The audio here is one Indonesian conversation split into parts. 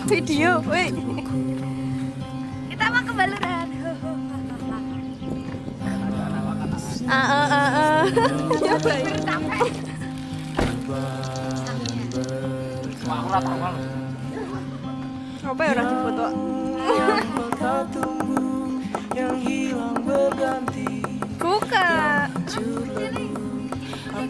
Video, woi. Kita mau ke Baluran. Apa ya orang foto? Yang hilang berganti Buka.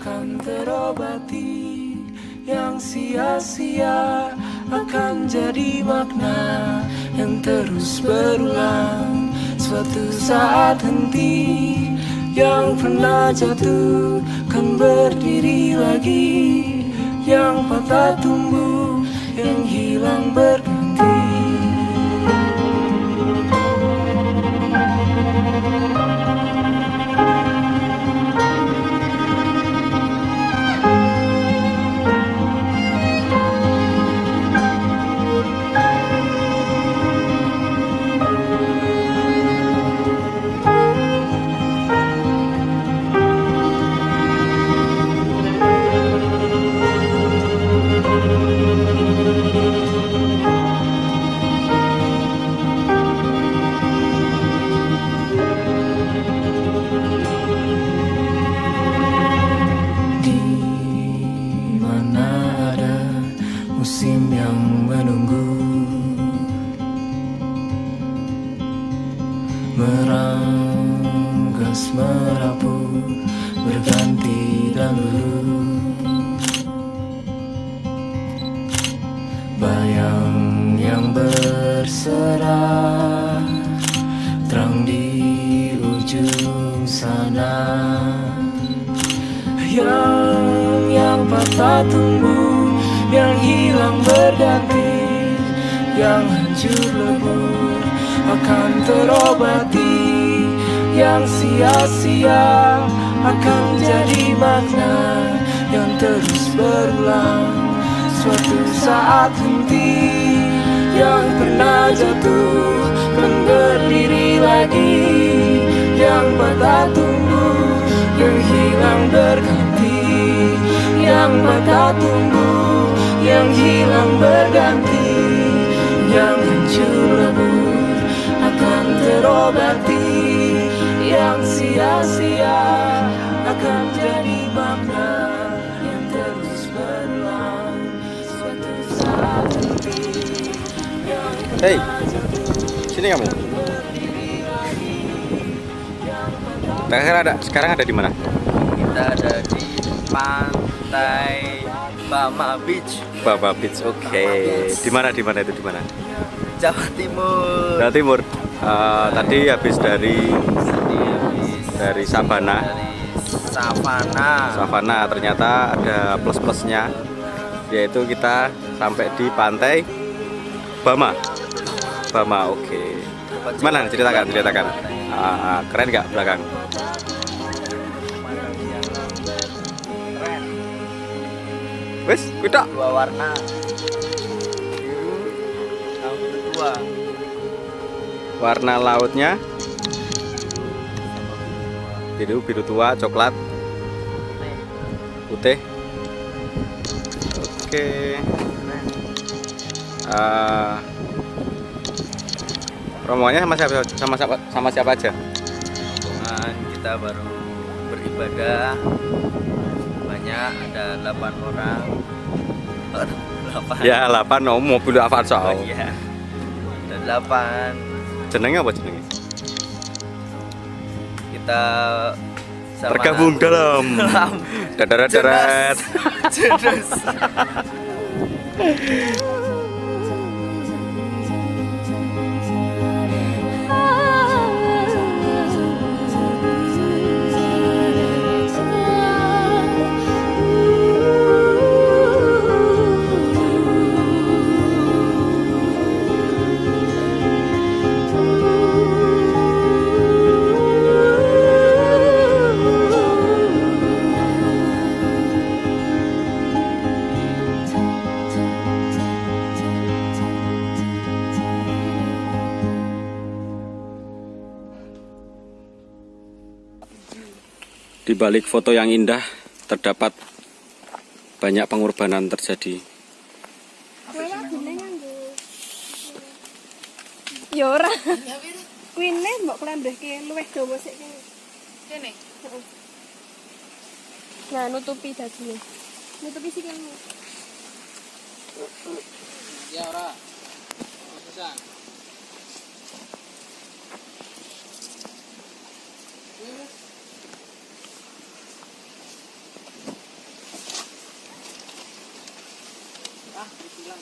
akan terobati, yang sia-sia akan jadi makna yang terus berulang. Suatu saat henti, yang pernah jatuh kan berdiri lagi, yang patah tumbuh, yang hilang berganti. Musim yang menunggu, meranggas merapu, berganti dan dulu. Bayang yang berserah, terang di ujung sana. Yang patah tumbuh, yang hilang berganti, yang hancur lebur akan terobati, yang sia-sia akan jadi makna yang terus berulang. Suatu saat henti, yang pernah jatuh kan berdiri lagi, yang patah tumbuh, yang hilang berganti, yang patah tumbuh, yang hilang berganti, yang hancur lebur akan terobati, yang sia-sia akan jadi makna yang terus berulang. Suatu saat nanti, yang Hei, sini kamu. Sekarang ada di mana? Kita ada di pantai Bama Beach. Bama Beach, oke. Di mana itu? Di mana? Jawa Timur. Jawa Timur. Tadi habis dari Sabana. Savana ternyata ada plus-plusnya, yaitu kita sampai di pantai Bama, oke. Gimana? Ceritakan. Keren nggak belakang? Wes, kita Dua warna, biru sama biru tua. warna lautnya biru tua, coklat, putih. Oke. Rombongannya sama siapa aja? Rombongan kita baru beribadah banyak, ada 8 orang. 8. Ya 8, mobil Avanza. Oh, iya. Ada 8. Jenengnya apa jenengnya? Kita sama Tergabung dalam dadarat. Jedes. Di balik foto yang indah terdapat banyak pengorbanan terjadi. Ya ora. Kuine mbok klembehke luwih dawa sik kene. Kene. Nah, nutupi dagingnya. Nutupi sikilmu. Ya ora. Susah. Ah, ditilang.